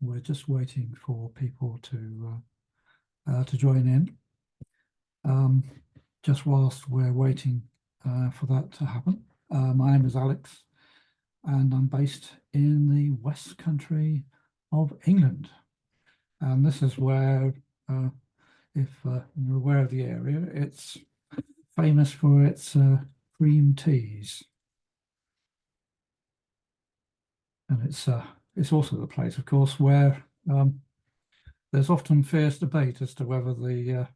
We're just waiting for people to join in. Just whilst we're waiting for that to happen, my name is Alex, and I'm based in the West Country of England. And this is where, if you're aware of the area, it's famous for its cream teas. And it's also the place, of course, where there's often fierce debate as to whether the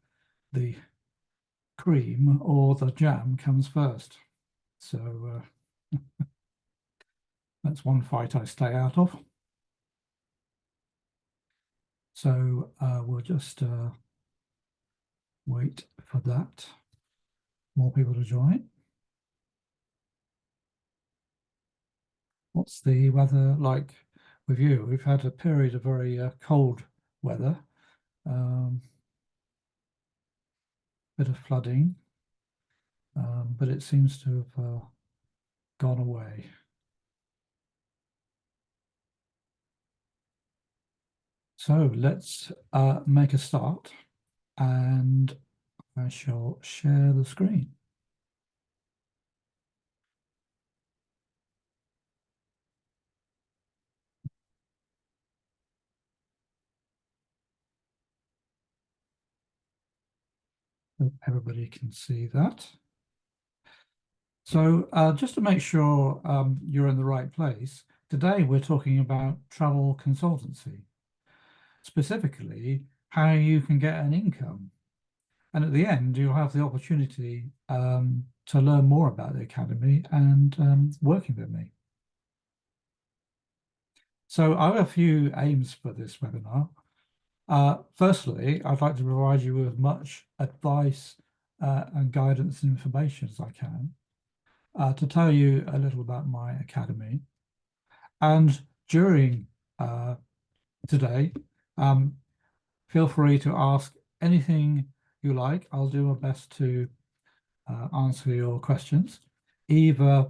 cream or the jam comes first. So that's one fight I stay out of. So we'll just wait for that. More people to join. What's the weather like with you? We've had a period of very cold weather, bit of flooding, but it seems to have gone away. So let's make a start, and I shall share the screen. Hope everybody can see that. So just to make sure you're in the right place, today we're talking about travel consultancy, specifically how you can get an income. And at the end, you'll have the opportunity to learn more about the Academy and working with me. So I have a few aims for this webinar. Firstly, I'd like to provide you with as much advice and guidance and information as I can to tell you a little about my Academy. And during today, feel free to ask anything you like. I'll do my best to answer your questions. Either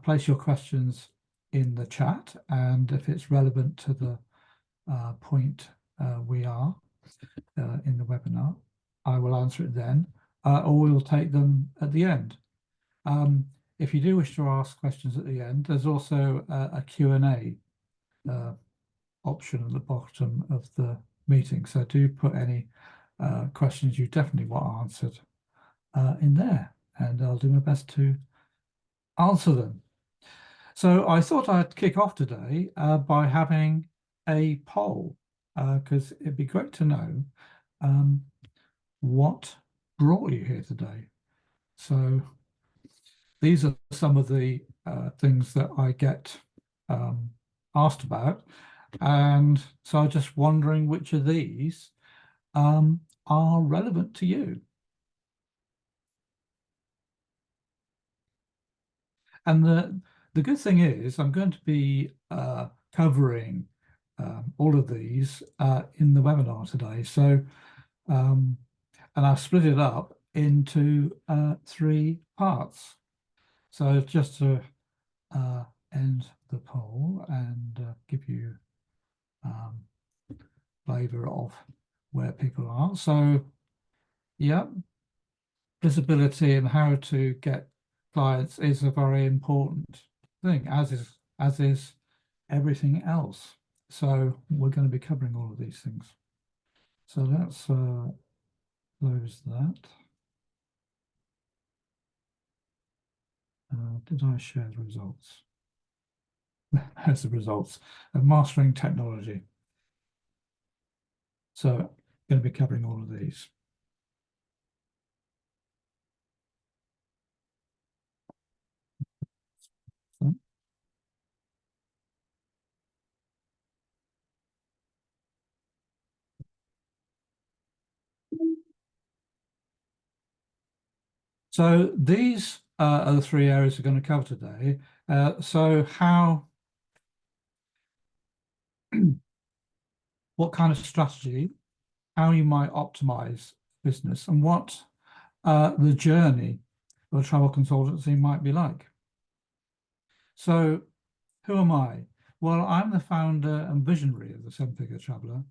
place your questions in the chat, and if it's relevant to the point we are in the webinar, I will answer it then, or we will take them at the end. If you do wish to ask questions at the end, there's also a Q&A option at the bottom of the meeting. So do put any questions you definitely want answered in there, and I'll do my best to answer them. So I thought I'd kick off today by having a poll, because it'd be great to know what brought you here today. So these are some of the things that I get asked about. And so I'm just wondering which of these are relevant to you. And the good thing is I'm going to be covering all of these in the webinar today. So, and I've split it up into 3 parts. So just to end the poll and give you flavor of where people are. So, yeah, visibility and how to get clients is a very important thing, as is everything else. So we're going to be covering all of these things. So let's close that. Did I share the results? There's the results of mastering technology. So I'm going to be covering all of these. So these are the 3 areas we're going to cover today. So what kind of strategy, how you might optimize business, and what the journey of a travel consultancy might be like. So who am I? Well, I'm the founder and visionary of the Seven Figure Traveller,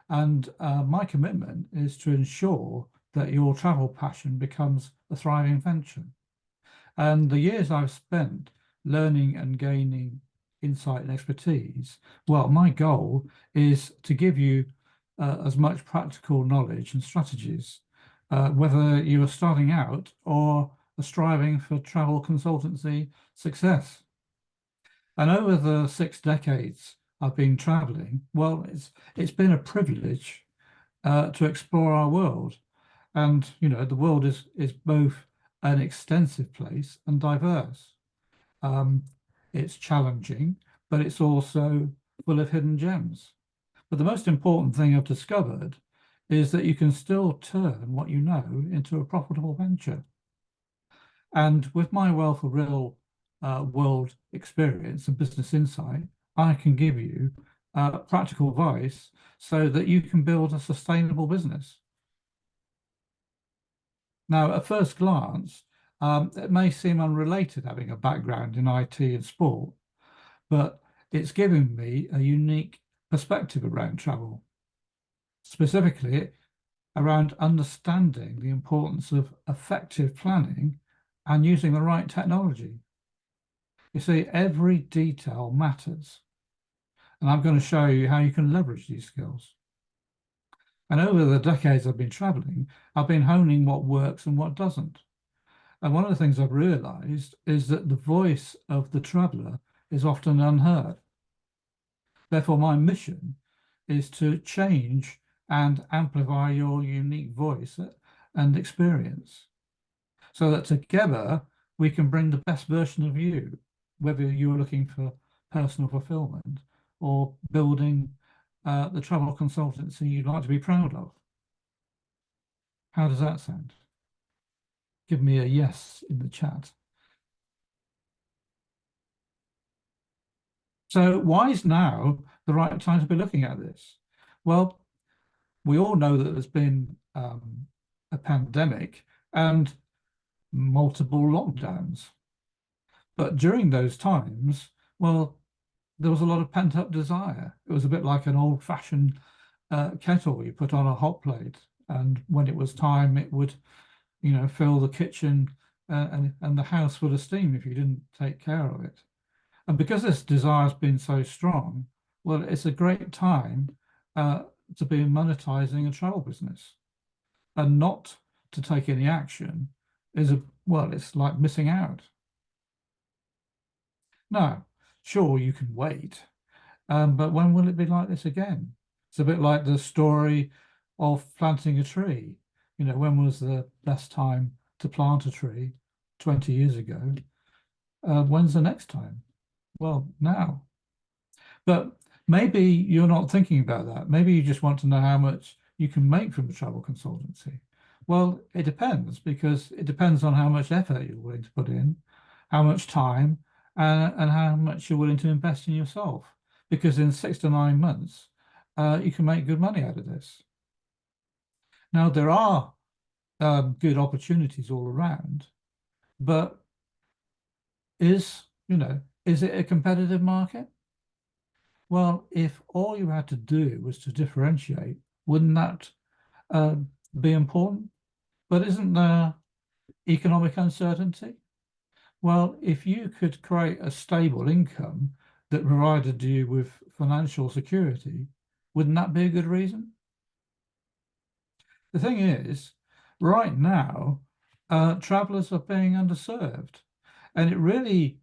and my commitment is to ensure that your travel passion becomes a thriving venture. And the years I've spent learning and gaining insight and expertise, well, my goal is to give you as much practical knowledge and strategies, whether you are starting out or are striving for travel consultancy success. And over the 6 decades I've been traveling, well, it's been a privilege to explore our world. And, the world is both an extensive place and diverse. Um, it's challenging, but it's also full of hidden gems. But the most important thing I've discovered is that you can still turn what you know into a profitable venture. And with my wealth of real world experience and business insight, I can give you practical advice so that you can build a sustainable business. Now, at first glance, it may seem unrelated having a background in IT and sport, but it's given me a unique perspective around travel, specifically around understanding the importance of effective planning and using the right technology. You see, every detail matters, and I'm going to show you how you can leverage these skills. And over the decades I've been traveling, I've been honing what works and what doesn't. And one of the things I've realized is that the voice of the traveler is often unheard. Therefore, my mission is to change and amplify your unique voice and experience so that together we can bring the best version of you, whether you're looking for personal fulfillment or building the travel consultancy you'd like to be proud of. How does that sound? Give me a yes in the chat. So why is now the right time to be looking at this? Well, we all know that there's been a pandemic and multiple lockdowns. But during those times, well, there was a lot of pent-up desire. It was a bit like an old-fashioned kettle you put on a hot plate, and when it was time, it would, fill the kitchen and the house full of steam if you didn't take care of it. And because this desire has been so strong, well, it's a great time to be monetizing a travel business. And not to take any action it's like missing out. Now, sure, you can wait, but when will it be like this again? It's a bit like the story of planting a tree. When was the best time to plant a tree? 20 years ago. When's the next time? Well, now. But maybe you're not thinking about that. Maybe you just want to know how much you can make from a travel consultancy. Well, it depends, because it depends on how much effort you're willing to put in, how much time, and how much you're willing to invest in yourself. Because in 6 to 9 months, you can make good money out of this. Now, there are good opportunities all around, but is it a competitive market? Well, if all you had to do was to differentiate, wouldn't that be important? But isn't there economic uncertainty? Well, if you could create a stable income that provided you with financial security, wouldn't that be a good reason? The thing is, right now, travelers are being underserved, and it really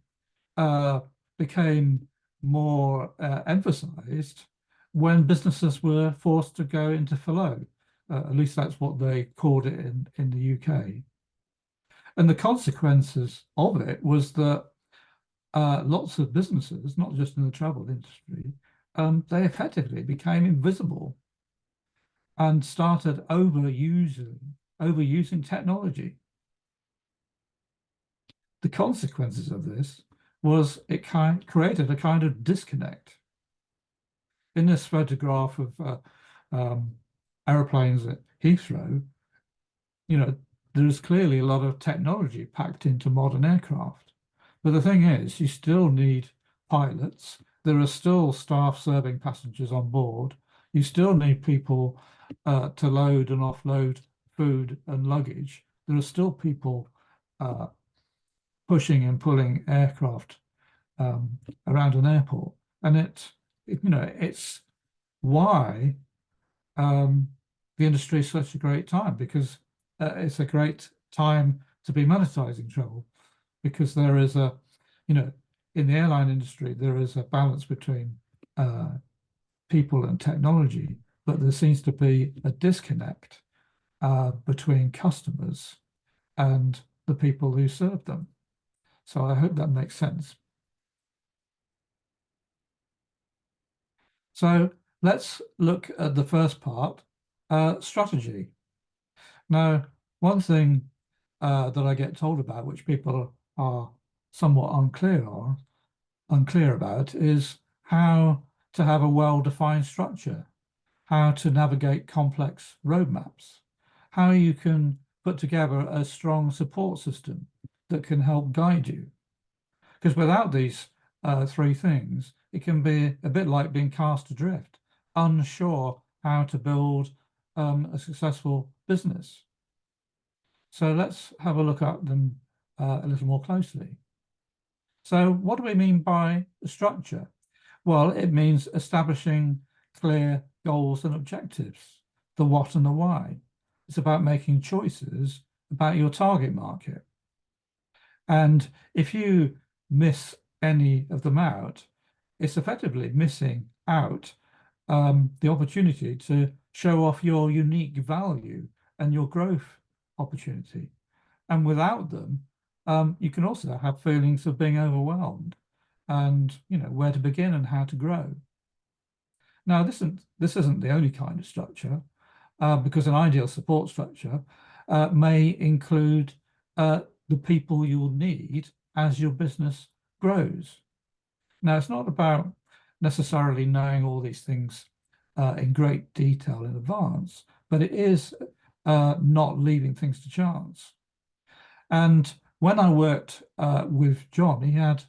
became more emphasized when businesses were forced to go into furlough. At least that's what they called it in the UK. And the consequences of it was that lots of businesses, not just in the travel industry, they effectively became invisible and started overusing technology. The consequences of this was it created a kind of disconnect. In this photograph of aeroplanes at Heathrow, there's clearly a lot of technology packed into modern aircraft. But the thing is, you still need pilots there are still staff serving passengers on board. You still need people to load and offload food and luggage. There are still people pushing and pulling aircraft around an airport, and it's why the industry is such a great time, because it's a great time to be monetizing travel, because there is in the airline industry, there is a balance between people and technology, but there seems to be a disconnect between customers and the people who serve them. So I hope that makes sense. So let's look at the first part, strategy. Now, one thing that I get told about, which people are somewhat unclear about, is how to have a well-defined structure, how to navigate complex roadmaps, how you can put together a strong support system that can help guide you. Because without these three things, it can be a bit like being cast adrift, unsure how to build a successful business. So let's have a look at them a little more closely. So what do we mean by structure? Well, it means establishing clear goals and objectives, the what and the why. It's about making choices about your target market. And if you miss any of them out, it's effectively missing out the opportunity to show off your unique value and your growth opportunity. And without them, you can also have feelings of being overwhelmed and where to begin and how to grow. Now, this isn't the only kind of structure, because an ideal support structure may include the people you will need as your business grows. Now, it's not about necessarily knowing all these things in great detail in advance, but it is not leaving things to chance. And when I worked with John, he had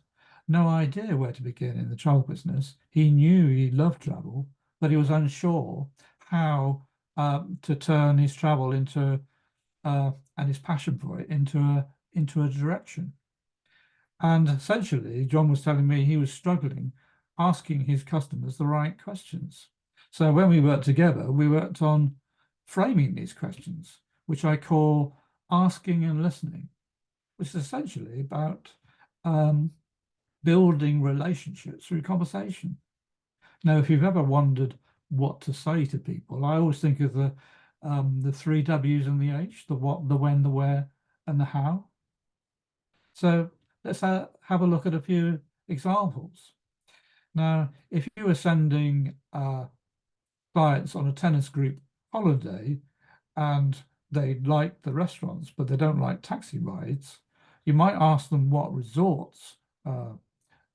no idea where to begin in the travel business. He knew he loved travel, but he was unsure how to turn his travel into and his passion for it into a direction. And essentially, John was telling me he was struggling asking his customers the right questions. So when we worked together, we worked on framing these questions, which I call asking and listening, which is essentially about building relationships through conversation. Now, if you've ever wondered what to say to people, I always think of the three W's and the H, the what, the when, the where, and the how. So let's have a look at a few examples. Now, if you were sending clients on a tennis group holiday and they like the restaurants, but they don't like taxi rides, you might ask them what resorts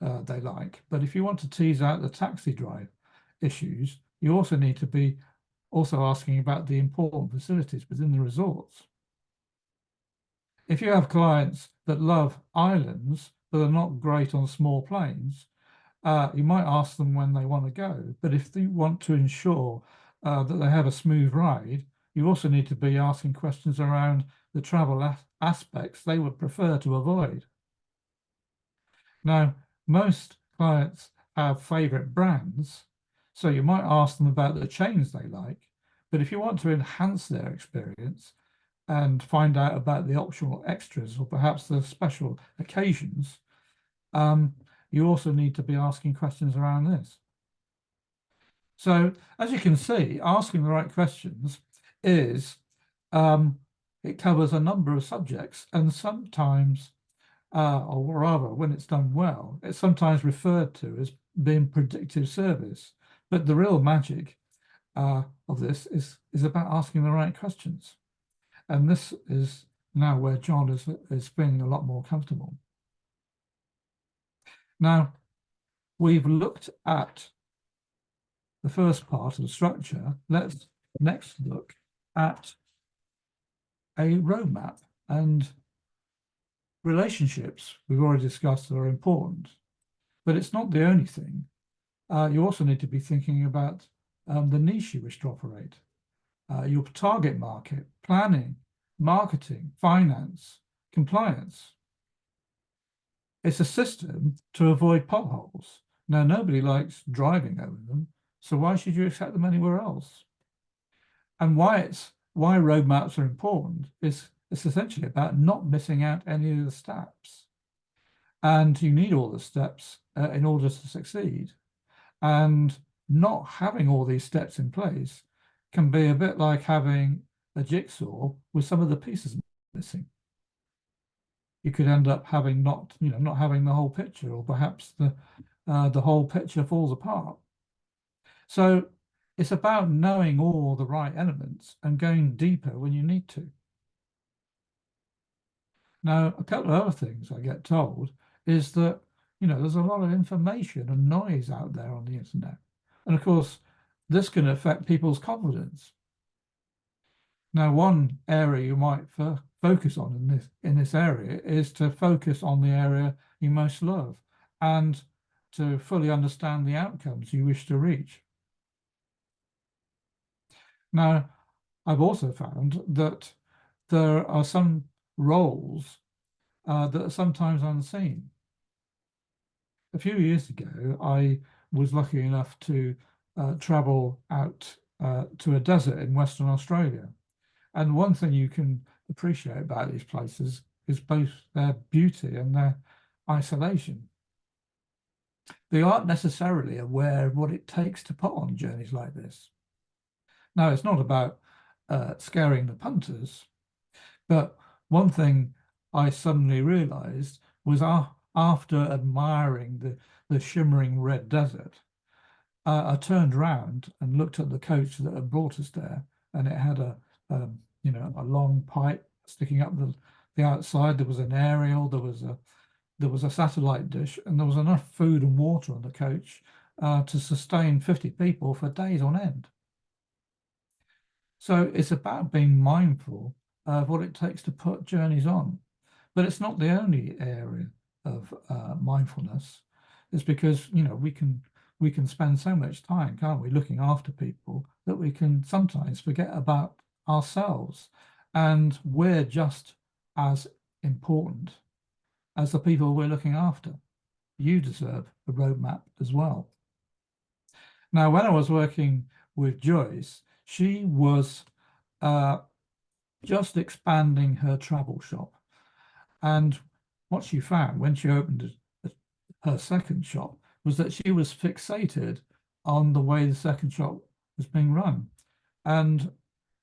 they like. But if you want to tease out the taxi drive issues, you also need to be also asking about the important facilities within the resorts. If you have clients that love islands but are not great on small planes, you might ask them when they want to go. But if you want to ensure that they have a smooth ride, you also need to be asking questions around the travel aspects they would prefer to avoid. Now, most clients have favorite brands, so you might ask them about the chains they like. But if you want to enhance their experience and find out about the optional extras or perhaps the special occasions, you also need to be asking questions around this. So as you can see, asking the right questions is, it covers a number of subjects, and sometimes, or rather when it's done well, it's sometimes referred to as being predictive service. But the real magic of this is about asking the right questions. And this is now where John is feeling a lot more comfortable. Now, we've looked at the first part of the structure. Let's next look at a roadmap. And relationships, we've already discussed, are important, but it's not the only thing. you also need to be thinking about the niche you wish to operate, your target market, planning, marketing, finance, compliance. It's a system to avoid potholes. Now, nobody likes driving over them, so why should you accept them anywhere else? And why roadmaps are important is it's essentially about not missing out any of the steps. And you need all the steps in order to succeed. And not having all these steps in place can be a bit like having a jigsaw with some of the pieces missing. You could end up having not having the whole picture, or perhaps the whole picture falls apart. So it's about knowing all the right elements and going deeper when you need to. Now, a couple of other things I get told is that, there's a lot of information and noise out there on the internet. And of course, this can affect people's confidence. Now, one area you might focus on in this area is to focus on the area you most love and to fully understand the outcomes you wish to reach. Now, I've also found that there are some roles that are sometimes unseen. A few years ago, I was lucky enough to travel out to a desert in Western Australia. And one thing you can appreciate about these places is both their beauty and their isolation. They aren't necessarily aware of what it takes to put on journeys like this. Now, it's not about scaring the punters, but one thing I suddenly realized was after admiring the shimmering red desert, I turned around and looked at the coach that had brought us there, and it had a long pipe sticking up the outside. There was an aerial, there was a satellite dish, and there was enough food and water on the coach to sustain 50 people for days on end. So it's about being mindful of what it takes to put journeys on. But it's not the only area of mindfulness. It's because, we can spend so much time, can't we, looking after people that we can sometimes forget about ourselves. And we're just as important as the people we're looking after. You deserve a roadmap as well. Now, when I was working with Joyce, she was just expanding her travel shop. And what she found when she opened her second shop was that she was fixated on the way the second shop was being run. And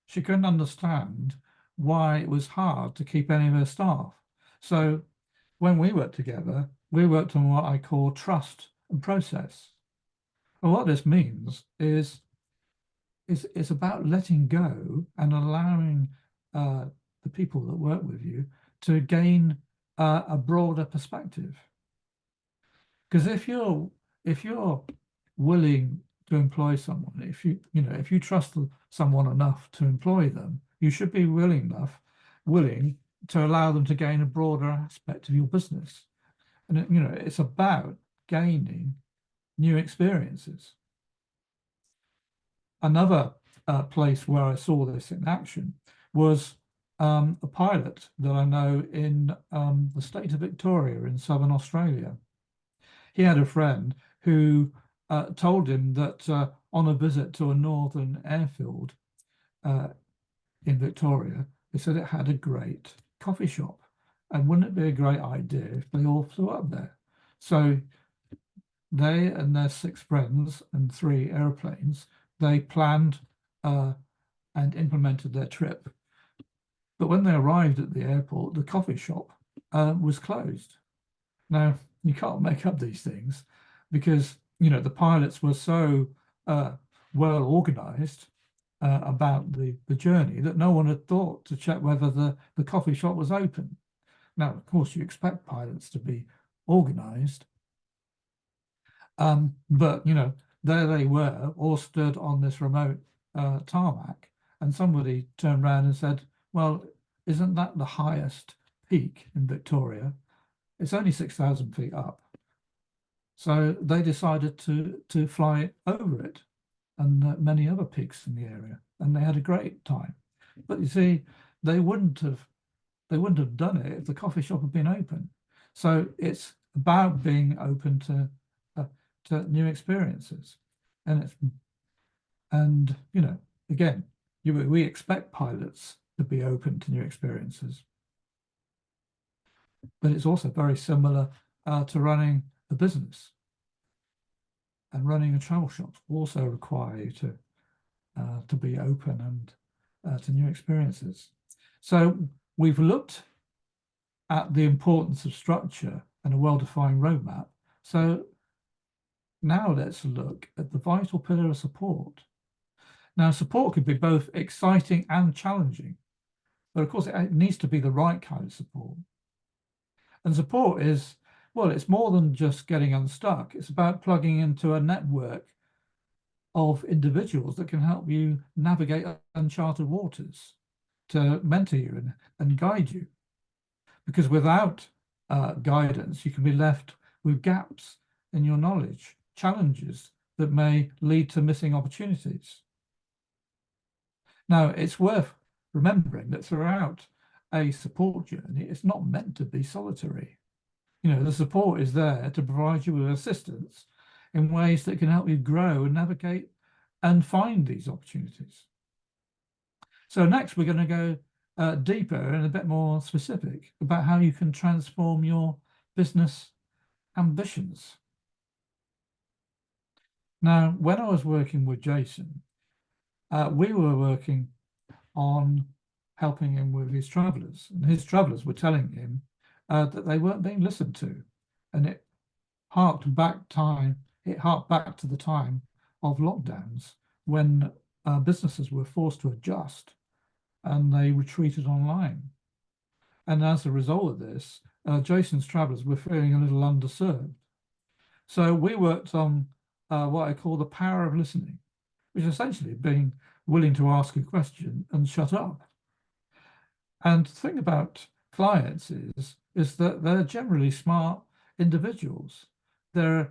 she couldn't understand why it was hard to keep any of her staff. So when we worked together, we worked on what I call trust and process. And what this means is it's about letting go and allowing the people that work with you to gain a broader perspective. Because if you're willing to employ someone, if you trust someone enough to employ them, you should be willing to allow them to gain a broader aspect of your business. And it's about gaining new experiences. Another place where I saw this in action was a pilot that I know in the state of Victoria in southern Australia. He had a friend who told him that on a visit to a northern airfield in Victoria, they said it had a great coffee shop. And wouldn't it be a great idea if they all flew up there? So they and their 6 friends and 3 airplanes, they planned and implemented their trip. But when they arrived at the airport, the coffee shop was closed. Now, you can't make up these things because, the pilots were so well organized about the journey that no one had thought to check whether the coffee shop was open. Now, of course, you expect pilots to be organized, but, there they were, all stood on this remote tarmac, and somebody turned around and said, well, isn't that the highest peak in Victoria? It's only 6,000 feet up. So they decided to fly over it and many other peaks in the area, and they had a great time. But you see, they wouldn't have done it if the coffee shop had been open. So it's about being open to new experiences, and you know, again, we expect pilots to be open to new experiences, but it's also very similar to running a business, and running a travel shop also require you to be open and to new experiences. So we've looked at the importance of structure and a well-defined roadmap. So now let's look at the vital pillar of support. Now, support could be both exciting and challenging, but of course it needs to be the right kind of support. And support is, well, it's more than just getting unstuck. It's about plugging into a network of individuals that can help you navigate uncharted waters, to mentor you and guide you. Because without guidance, you can be left with gaps in your knowledge, challenges that may lead to missing opportunities. Now, it's worth remembering that throughout a support journey, it's not meant to be solitary. You know, the support is there to provide you with assistance in ways that can help you grow and navigate and find these opportunities. So next, we're going to go deeper and a bit more specific about how you can transform your business ambitions. Now, when I was working with Jason, we were working on helping him with his travelers, and his travelers were telling him that they weren't being listened to, and it harked back to the time of lockdowns when businesses were forced to adjust and they retreated online. And as a result of this, Jason's travelers were feeling a little underserved. So we worked on what I call the power of listening, which is essentially being willing to ask a question and shut up. And the thing about clients is that they're generally smart individuals. They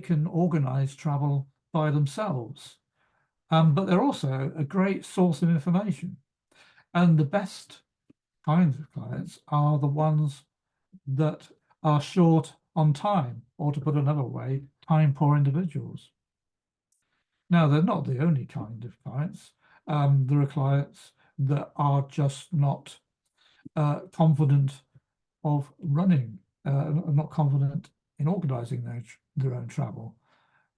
can organize travel by themselves, but they're also a great source of information. And the best kinds of clients are the ones that are short on time, or to put another way, time poor individuals. Now, they're not the only kind of clients. There are clients that are just not confident of running, not confident in organizing their own travel.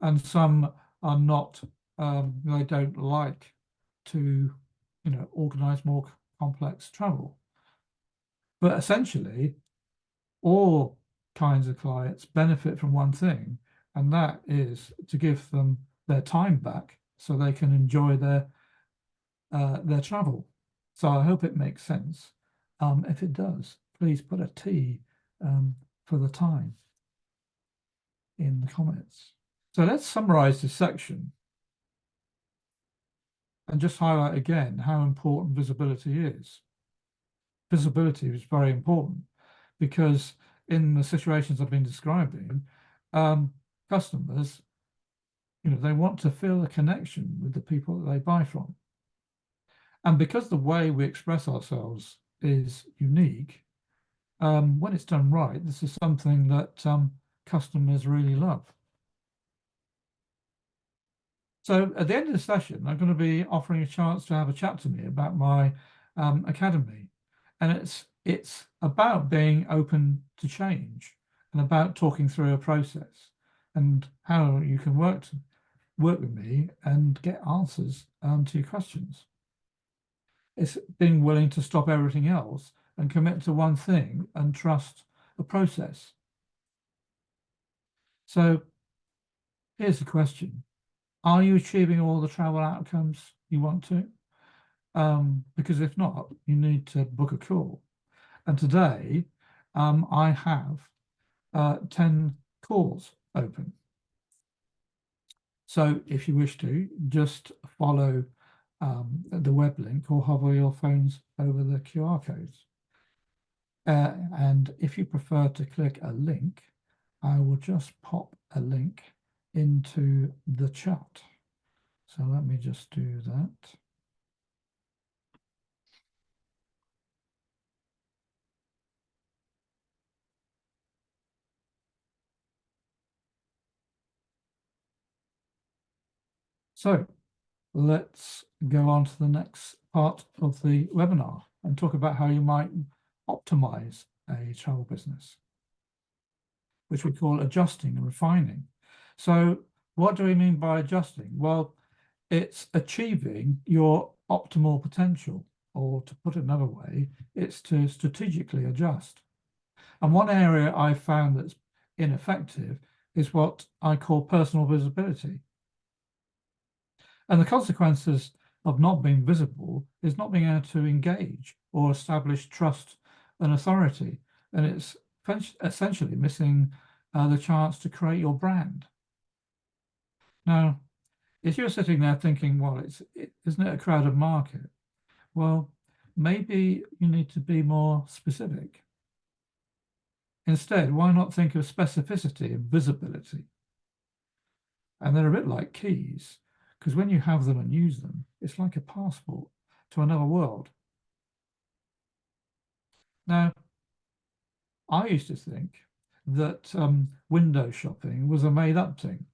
And some are not, they don't like to, organize more complex travel. But essentially, all kinds of clients benefit from one thing, and that is to give them their time back so they can enjoy their travel. So I hope it makes sense. If it does, please put a T for the time in the comments. So let's summarize this section and just highlight again how important visibility is. Visibility is very important because in the situations I've been describing, customers, they want to feel a connection with the people that they buy from. And because the way we express ourselves is unique, when it's done right, this is something that customers really love. So at the end of the session, I'm going to be offering a chance to have a chat to me about my academy. And it's about being open to change and about talking through a process and how you can work with me and get answers to your questions. It's being willing to stop everything else and commit to one thing and trust the process. So here's the question. Are you achieving all the travel outcomes you want to? Because if not, you need to book a call. And today, I have 10 calls open. So if you wish to, just follow the web link or hover your phones over the QR codes. And if you prefer to click a link, I will just pop a link into the chat. So let me just do that. So let's go on to the next part of the webinar and talk about how you might optimize a travel business, which we call adjusting and refining. So what do we mean by adjusting? Well, it's achieving your optimal potential, or to put it another way, it's to strategically adjust. And one area I found that's ineffective is what I call personal visibility. And the consequences of not being visible is not being able to engage or establish trust and authority. And it's essentially missing the chance to create your brand. Now, if you're sitting there thinking, well, isn't it a crowded market? Well, maybe you need to be more specific. Instead, why not think of specificity and visibility? And they're a bit like keys, because when you have them and use them, it's like a passport to another world. Now, I used to think that window shopping was a made-up thing,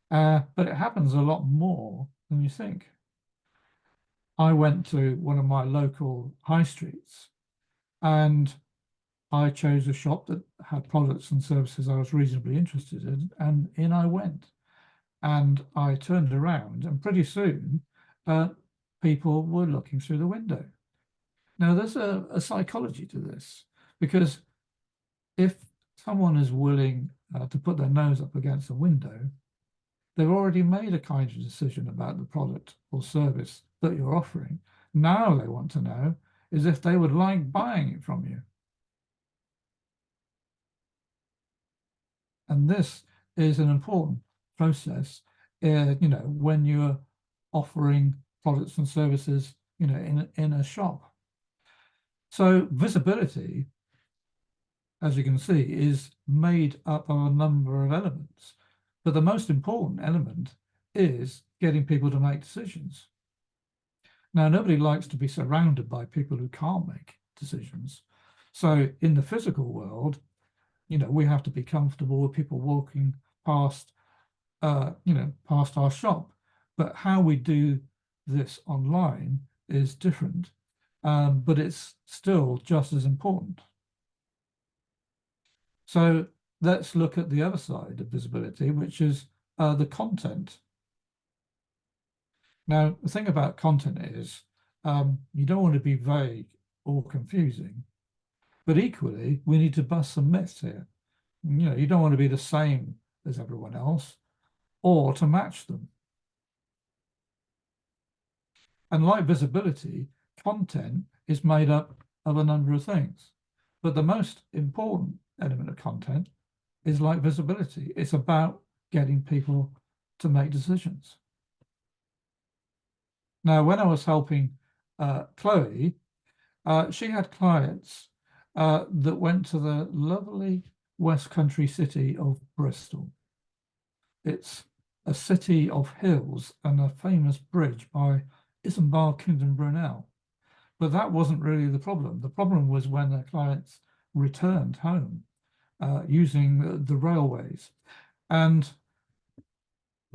but it happens a lot more than you think. I went to one of my local high streets and I chose a shop that had products and services I was reasonably interested in, and in I went. And I turned around, and pretty soon people were looking through the window. Now, there's a psychology to this, because if someone is willing to put their nose up against a window, they've already made a kind of decision about the product or service that you're offering. Now they want to know is if they would like buying it from you. And this is an important process, when you're offering products and services, in a shop. So visibility, as you can see, is made up of a number of elements. But the most important element is getting people to make decisions. Now, nobody likes to be surrounded by people who can't make decisions. So in the physical world, we have to be comfortable with people walking past, past our shop. But how we do this online is different, but it's still just as important. So let's look at the other side of visibility, which is the content. Now, the thing about content is you don't want to be vague or confusing, but equally, we need to bust some myths here. You don't want to be the same as everyone else or to match them. And like visibility, content is made up of a number of things. But the most important element of content is like visibility. It's about getting people to make decisions. Now, when I was helping Chloe, she had clients that went to the lovely West Country city of Bristol. It's a city of hills and a famous bridge by Isambard Kingdom Brunel. But that wasn't really the problem. The problem was when their clients returned home using the railways. And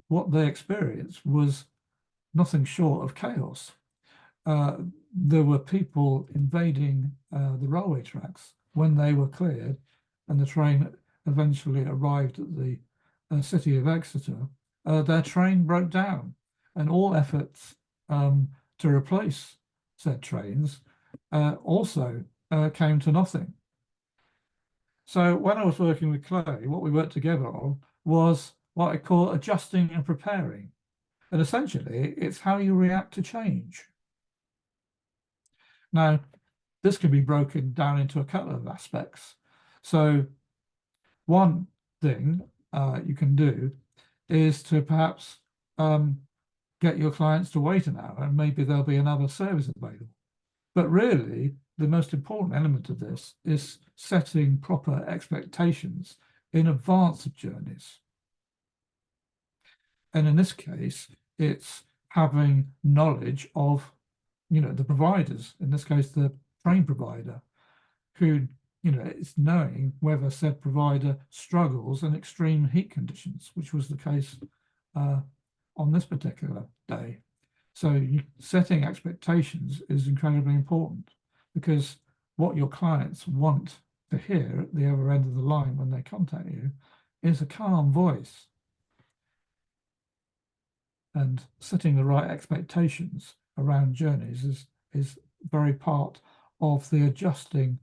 what they experienced was nothing short of chaos. There were people invading the railway tracks when they were cleared, and the train eventually arrived at the city of Exeter. Their train broke down, and all efforts to replace said trains also came to nothing. So when I was working with Chloe, what we worked together on was what I call adjusting and preparing. And essentially, it's how you react to change. Now, this can be broken down into a couple of aspects. So one thing you can do is to perhaps get your clients to wait an hour, and maybe there'll be another service available. But really, the most important element of this is setting proper expectations in advance of journeys. And in this case, it's having knowledge of, the providers, in this case, the train provider, who, it's knowing whether said provider struggles in extreme heat conditions, which was the case on this particular day. So setting expectations is incredibly important, because what your clients want to hear at the other end of the line when they contact you is a calm voice. And setting the right expectations around journeys is very part of the adjusting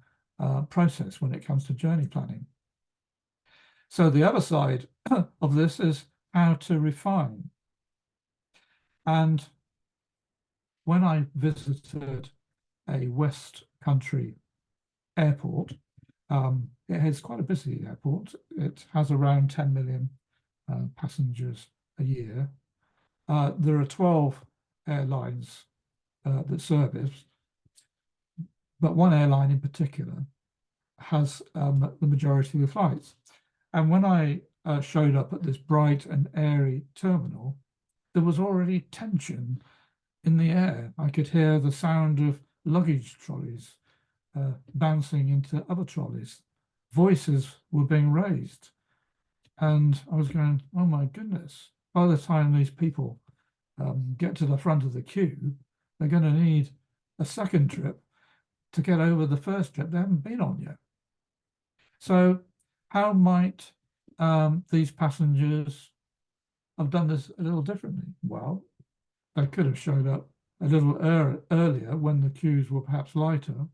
process when it comes to journey planning. So the other side of this is how to refine. And when I visited a West Country airport, it is quite a busy airport. It has around 10 million passengers a year. There are 12 airlines that service, but one airline in particular has the majority of the flights. And when I showed up at this bright and airy terminal, there was already tension in the air. I could hear the sound of luggage trolleys bouncing into other trolleys. Voices were being raised. And I was going, oh my goodness, by the time these people get to the front of the queue, they're going to need a second trip to get over the first trip they haven't been on yet. So how might these passengers have done this a little differently? Well, they could have showed up a little earlier when the queues were perhaps lighter,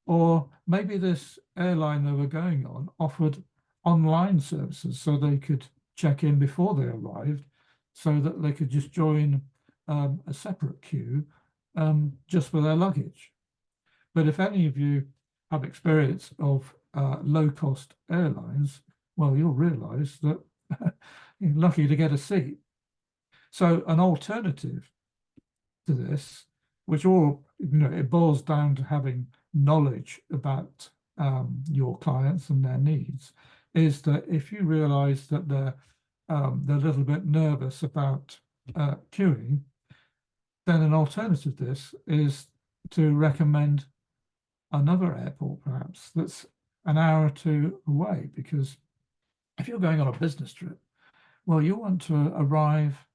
or maybe this airline they were going on offered online services so they could check in before they arrived, so that they could just join a separate queue just for their luggage. But if any of you have experience of low-cost airlines, well, you'll realize that you're lucky to get a seat. So an alternative to this, which all, it boils down to having knowledge about your clients and their needs, is that if you realize that they're a little bit nervous about queuing, then an alternative to this is to recommend another airport, perhaps, that's an hour or two away. Because if you're going on a business trip, well, you want to arrive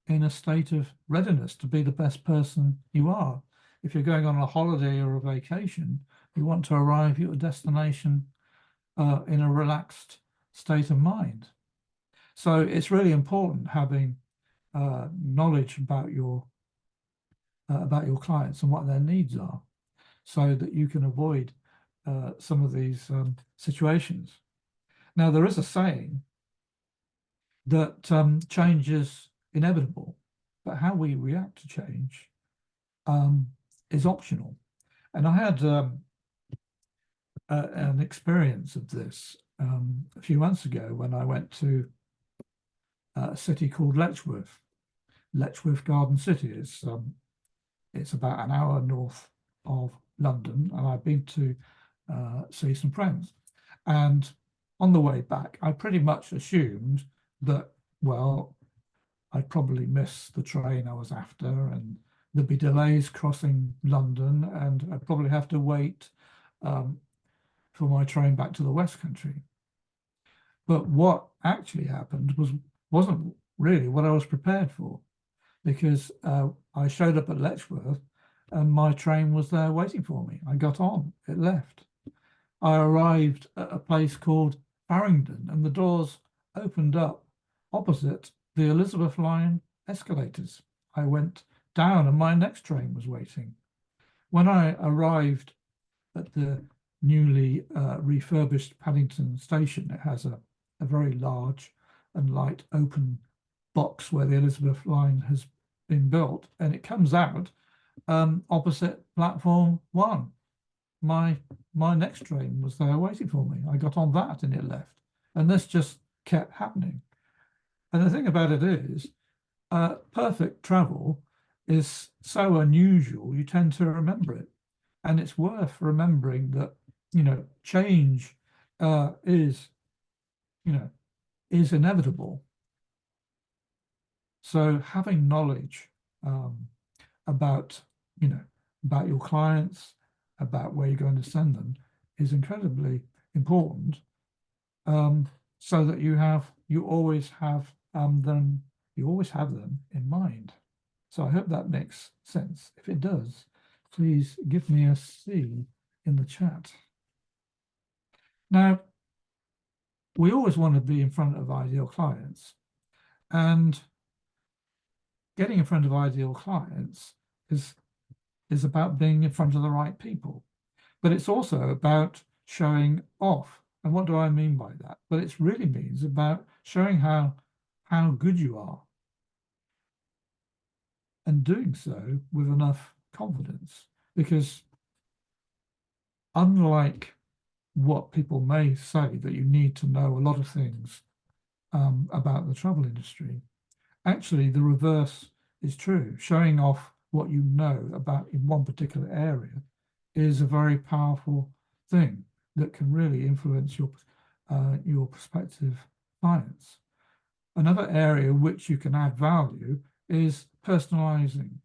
in a state of readiness to be the best person you are. If you're going on a holiday or a vacation, you want to arrive at your destination in a relaxed state of mind. So it's really important having knowledge about your clients and what their needs are, so that you can avoid some of these situations. Now, there is a saying that change is inevitable, but how we react to change is optional. And I had an experience of this a few months ago when I went to a city called Letchworth. Letchworth Garden City is it's about an hour north of London, and I've been to see some friends. And on the way back, I pretty much assumed that, well, I'd probably miss the train I was after, and there'd be delays crossing London, and I'd probably have to wait for my train back to the West Country. But what actually happened wasn't really what I was prepared for, because I showed up at Letchworth and my train was there waiting for me. I got on, it left. I arrived at a place called Farringdon, and the doors opened up opposite the Elizabeth line escalators. I went down and my next train was waiting. When I arrived at the newly refurbished Paddington station, it has a very large and light open box where the Elizabeth line has been built, and it comes out opposite platform 1. My next train was there waiting for me. I got on that and it left, and this just kept happening. And the thing about it is, perfect travel is so unusual, you tend to remember it. And it's worth remembering that, change is is inevitable. So having knowledge about, about your clients, about where you're going to send them is incredibly important, so that you always have them in mind. So I hope that makes sense. If it does, please give me a C in the chat. Now, we always want to be in front of ideal clients, and getting in front of ideal clients is about being in front of the right people, but it's also about showing off. And what do I mean by that? Well, it really means about showing how good you are, and doing so with enough confidence, because unlike what people may say, that you need to know a lot of things about the travel industry, actually the reverse is true. Showing off what you know about in one particular area is a very powerful thing that can really influence your prospective clients. Another area which you can add value is personalizing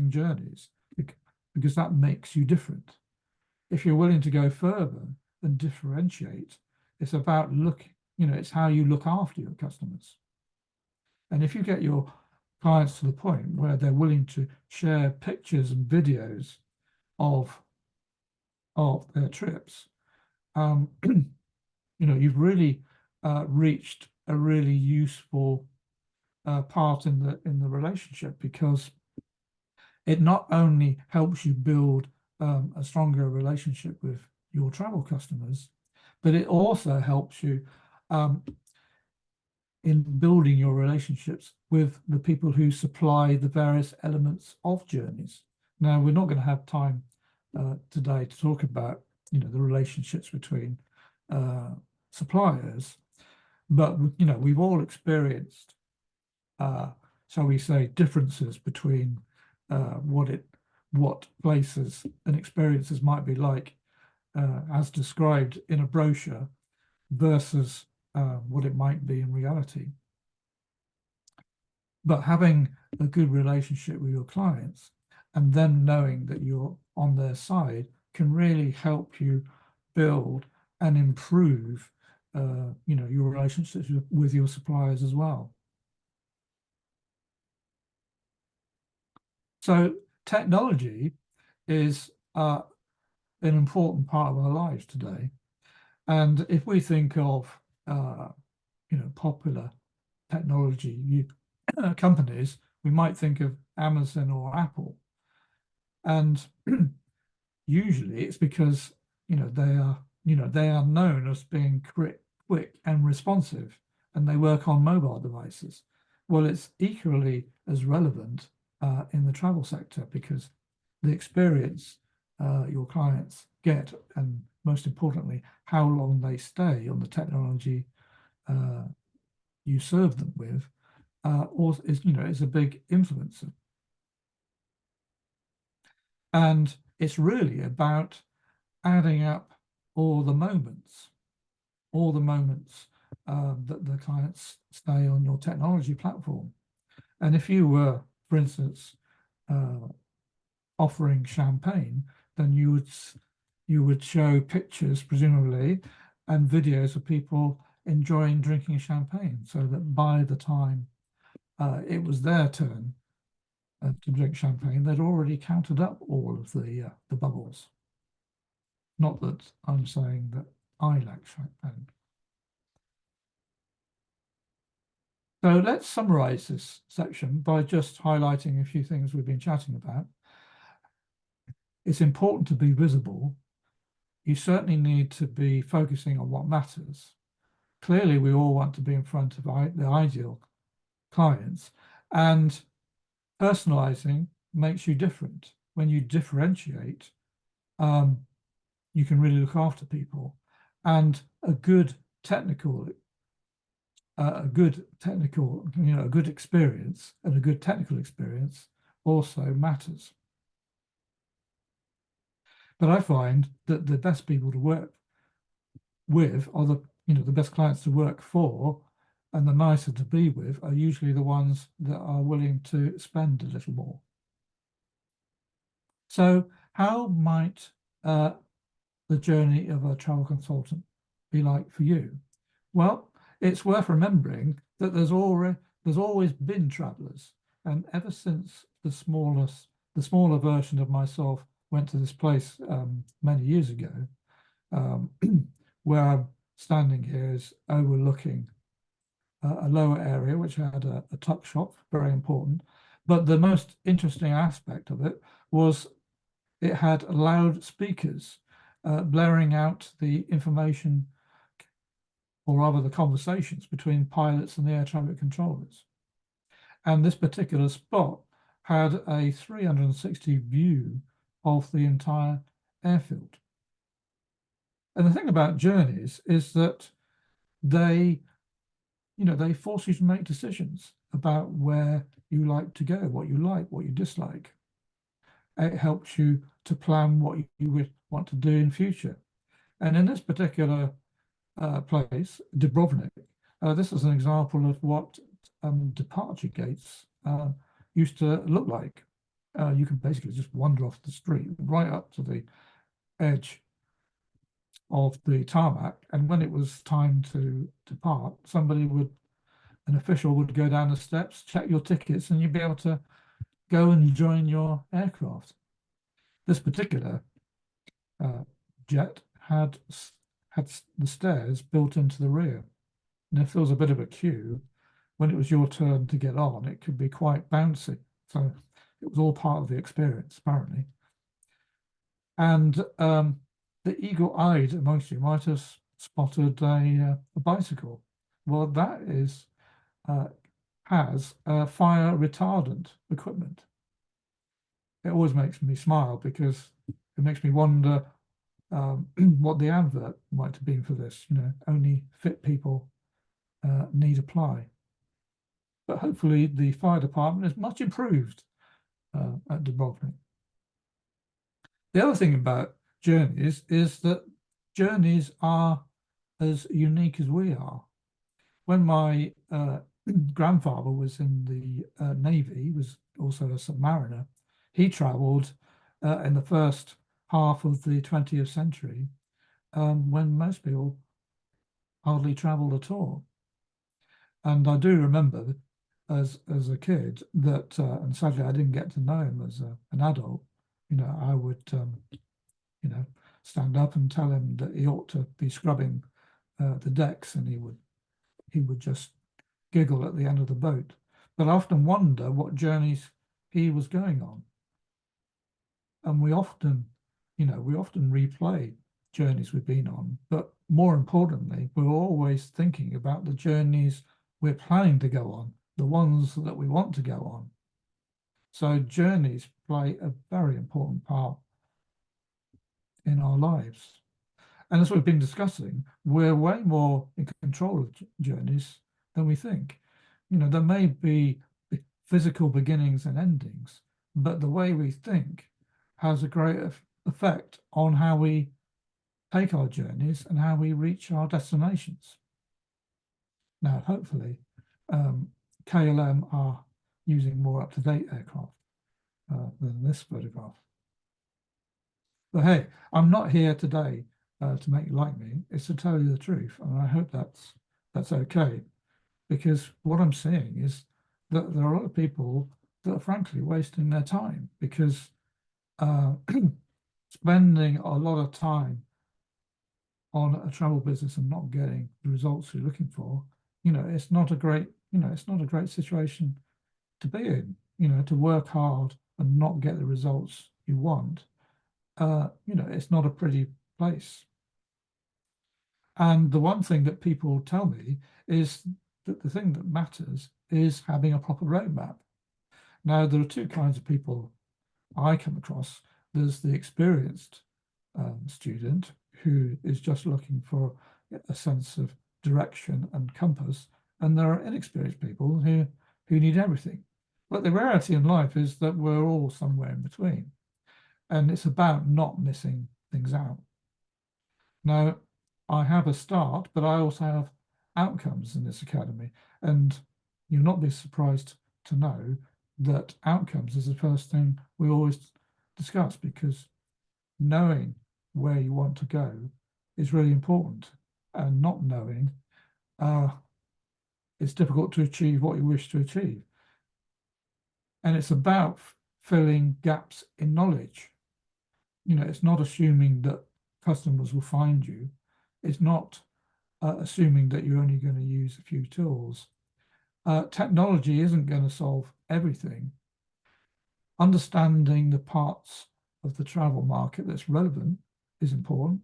journeys, because that makes you different. If you're willing to go further and differentiate, it's about it's how you look after your customers. And if you get your clients to the point where they're willing to share pictures and videos of their trips, you've really reached a really useful part in the relationship, because it not only helps you build a stronger relationship with your travel customers, but it also helps you in building your relationships with the people who supply the various elements of journeys. Now, we're not going to have time today to talk about the relationships between suppliers, but we've all experienced, shall we say, differences between what places and experiences might be like as described in a brochure versus what it might be in reality. But having a good relationship with your clients and then knowing that you're on their side can really help you build and improve your relationships with your suppliers as well. So technology is an important part of our lives today. And if we think of popular technology companies, we might think of Amazon or Apple. And usually it's because they are known as being quick and responsive, and they work on mobile devices. Well, it's equally as relevant in the travel sector, because the experience your clients get, and most importantly, how long they stay on the technology you serve them with, is a big influencer. And it's really about adding up all the moments that the clients stay on your technology platform. And if you were, for instance, offering champagne, then you would show pictures, presumably, and videos of people enjoying drinking champagne, so that by the time it was their turn to drink champagne, they'd already counted up all of the bubbles. Not that I'm saying that I like champagne. So let's summarize this section by just highlighting a few things we've been chatting about. It's important to be visible. You certainly need to be focusing on what matters. Clearly, we all want to be in front of the ideal clients, and personalizing makes you different. When you differentiate, you can really look after people, and a good experience and a good technical experience also matters. But I find that the best people to work with are the best clients to work for and the nicer to be with are usually the ones that are willing to spend a little more. So how might the journey of a travel consultant be like for you? Well, it's worth remembering that there's always been travelers, and ever since the smaller version of myself went to this place many years ago, where I'm standing here is overlooking a lower area which had a tuck shop, very important. But the most interesting aspect of it was it had loudspeakers blaring out the information, or rather the conversations between pilots and the air traffic controllers. And this particular spot had a 360 view of the entire airfield. And the thing about journeys is that they force you to make decisions about where you like to go, what you like, what you dislike. It helps you to plan what you would want to do in future. And in this particular place, Dubrovnik, this is an example of what departure gates used to look like. You could basically just wander off the street right up to the edge of the tarmac, and when it was time to depart, an official would go down the steps, check your tickets, and you'd be able to go and join your aircraft. This particular jet had the stairs built into the rear, and if there was a bit of a queue, when it was your turn to get on, it could be quite bouncy. So it was all part of the experience, apparently. And the eagle-eyed amongst you might have spotted a bicycle. Well, that has fire retardant equipment. It always makes me smile because it makes me wonder what the advert might have been for this. Only fit people need apply. But hopefully the fire department is much improved at Dubrovnik. The other thing about journeys is that journeys are as unique as we are. When my grandfather was in the Navy, he was also a submariner, he travelled in the first half of the 20th century when most people hardly travelled at all. And I do remember as a kid that, and sadly I didn't get to know him as an adult, I would, stand up and tell him that he ought to be scrubbing the decks, and he would just giggle at the end of the boat. But I often wonder what journeys he was going on. And we often replay journeys we've been on, but more importantly, we're always thinking about the journeys we're planning to go on, the ones that we want to go on. So journeys play a very important part in our lives. And as we've been discussing, we're way more in control of journeys than we think. There may be physical beginnings and endings, but the way we think has a great effect on how we take our journeys and how we reach our destinations. Now, hopefully, KLM are using more up-to-date aircraft than this photograph. But hey, I'm not here today to make you like me. It's to tell you the truth, and I hope that's okay, because what I'm seeing is that there are a lot of people that are frankly wasting their time because spending a lot of time on a travel business and not getting the results you're looking for, it's not a great situation to be in. To work hard and not get the results you want, it's not a pretty place. And the one thing that people tell me is that the thing that matters is having a proper roadmap. Now, there are two kinds of people I come across. There's the experienced student who is just looking for a sense of direction and compass, and there are inexperienced people who need everything. But the reality in life is that we're all somewhere in between, and it's about not missing things out. Now, I have a start, but I also have outcomes in this academy. And you'll not be surprised to know that outcomes is the first thing we always discuss, because knowing where you want to go is really important, and not knowing, it's difficult to achieve what you wish to achieve. And it's about filling gaps in knowledge. It's not assuming that customers will find you. It's not assuming that you're only going to use a few tools. Technology isn't going to solve everything. Understanding the parts of the travel market that's relevant is important,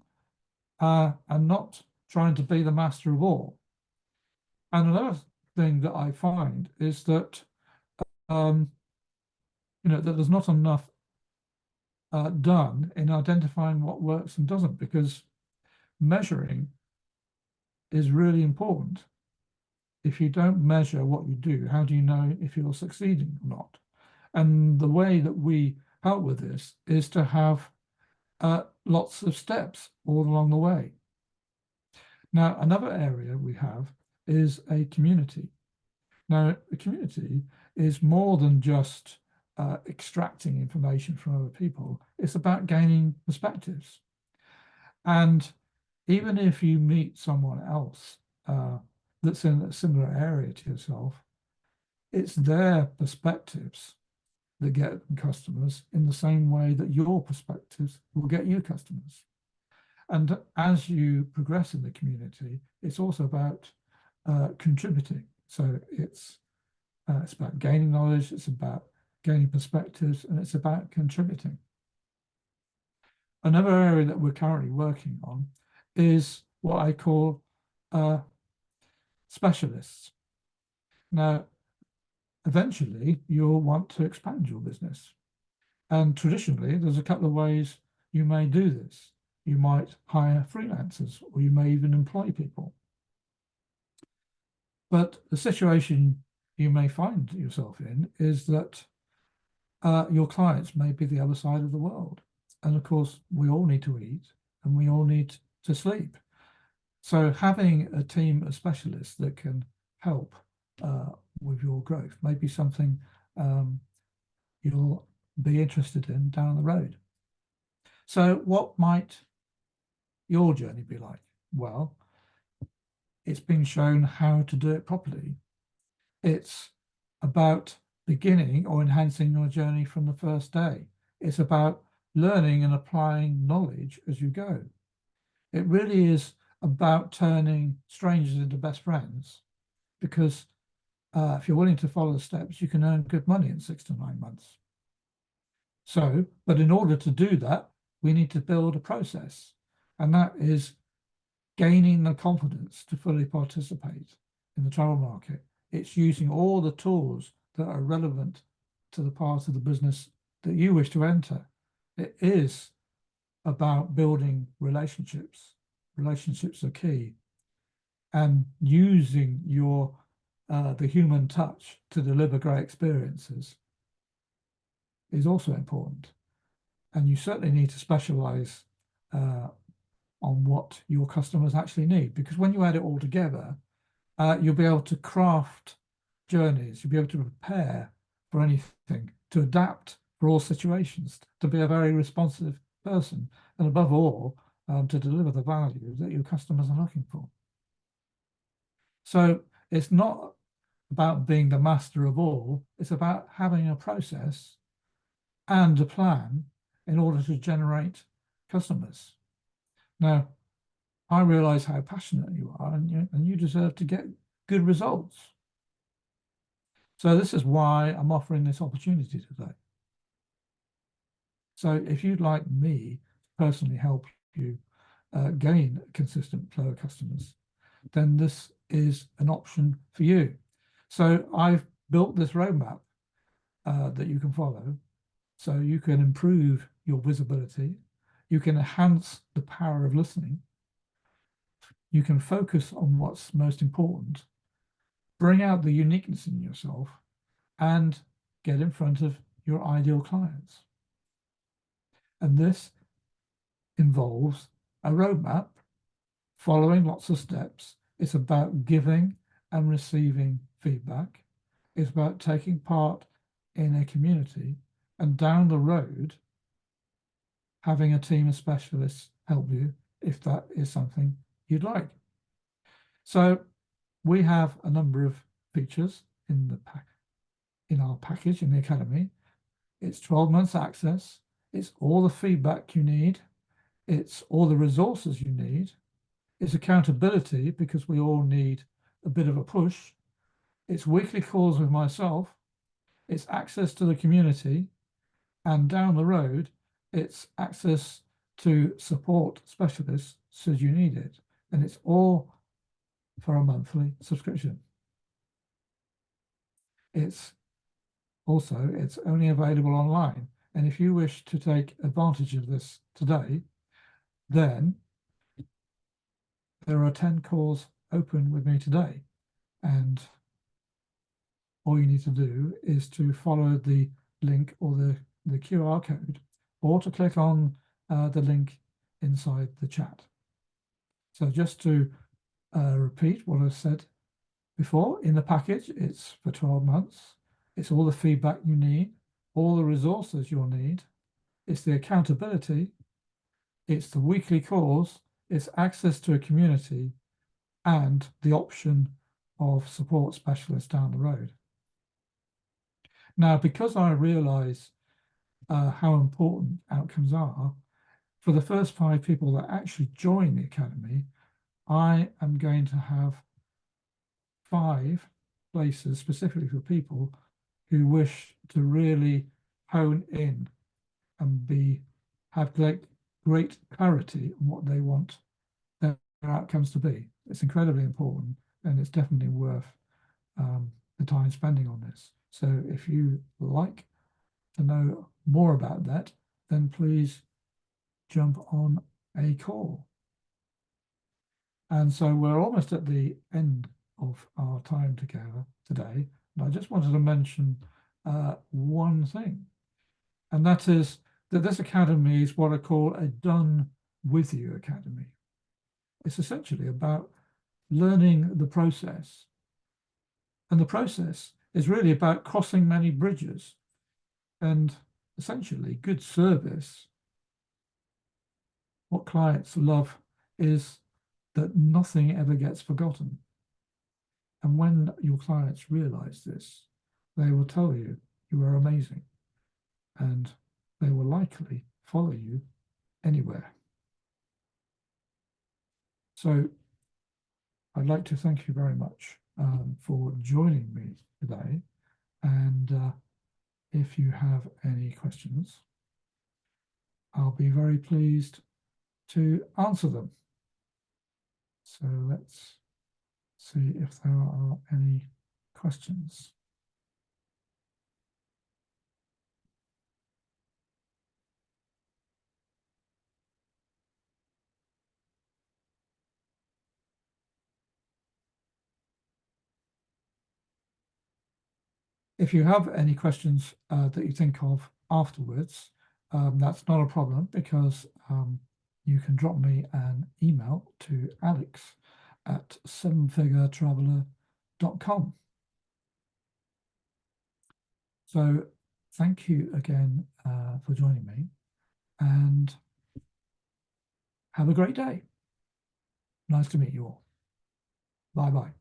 and not trying to be the master of all. And another thing that I find is that that there's not enough done in identifying what works and doesn't, because measuring is really important. If you don't measure what you do, how do you know if you're succeeding or not? And the way that we help with this is to have lots of steps all along the way. Now, another area we have is a community. Now, a community is more than just extracting information from other people. It's about gaining perspectives. And even if you meet someone else that's in a similar area to yourself, it's their perspectives that get customers in the same way that your perspectives will get you customers. And as you progress in the community, it's also about contributing. So it's about gaining knowledge, it's about gaining perspectives, and it's about contributing. Another area that we're currently working on is what I call specialists. Now, eventually, you'll want to expand your business. And traditionally, there's a couple of ways you may do this. You might hire freelancers, or you may even employ people. But the situation you may find yourself in is that your clients may be the other side of the world. And of course, we all need to eat and we all need to sleep. So having a team of specialists that can help with your growth may be something you'll be interested in down the road. So what might your journey be like? Well, it's been shown how to do it properly. It's about beginning or enhancing your journey from the first day. It's about learning and applying knowledge as you go. It really is about turning strangers into best friends, because if you're willing to follow the steps, you can earn good money in 6 to 9 months. So, but in order to do that, we need to build a process, and that is gaining the confidence to fully participate in the travel market. It's using all the tools that are relevant to the part of the business that you wish to enter. It is about building relationships. Relationships are key, and using your the human touch to deliver great experiences is also important. And you certainly need to specialize on what your customers actually need, because when you add it all together, you'll be able to craft journeys, you'll be able to prepare for anything, to adapt for all situations, to be a very responsive person, and above all, to deliver the value that your customers are looking for. So it's not about being the master of all, it's about having a process and a plan in order to generate customers. Now, I realize how passionate you are, and you deserve to get good results. So this is why I'm offering this opportunity today. So if you'd like me to personally help you gain a consistent flow of customers, then this is an option for you. So I've built this roadmap that you can follow, so you can improve your visibility, you can enhance the power of listening, you can focus on what's most important, bring out the uniqueness in yourself, and get in front of your ideal clients. And this involves a roadmap following lots of steps. It's about giving and receiving feedback. It's about taking part in a community, and down the road, having a team of specialists help you if that is something you'd like. So we have a number of features in our package in the Academy. It's 12 months access. It's all the feedback you need. It's all the resources you need. It's accountability, because we all need a bit of a push. It's weekly calls with myself. It's access to the community. And down the road, it's access to support specialists should you need it. And it's all for a monthly subscription. It's only available online. And if you wish to take advantage of this today, then there are 10 calls open with me today. And all you need to do is to follow the link or the QR code, or to click on the link inside the chat. So just to repeat what I've said before, in the package, it's for 12 months. It's all the feedback you need, all the resources you'll need. It's the accountability. It's the weekly calls. It's access to a community, and the option of support specialists down the road. Now, because I realize how important outcomes are, for the first 5 people that actually join the Academy, I am going to have 5 places specifically for people who wish to really hone in and have great clarity on what they want their outcomes to be. It's incredibly important, and it's definitely worth the time spending on this. So if you like to know more about that, then please jump on a call. And so we're almost at the end of our time together today. And I just wanted to mention one thing, and that is that this academy is what I call a done with you academy. It's essentially about learning the process. And the process is really about crossing many bridges, and essentially good service. What clients love is that nothing ever gets forgotten. And when your clients realize this, they will tell you you are amazing, and they will likely follow you anywhere. So I'd like to thank you very much for joining me today. And if you have any questions, I'll be very pleased to answer them. So let's see if there are any questions. If you have any questions that you think of afterwards, that's not a problem, because you can drop me an email to alex@sevenfiguretraveler.com. So thank you again for joining me, and have a great day. Nice to meet you all. Bye-bye.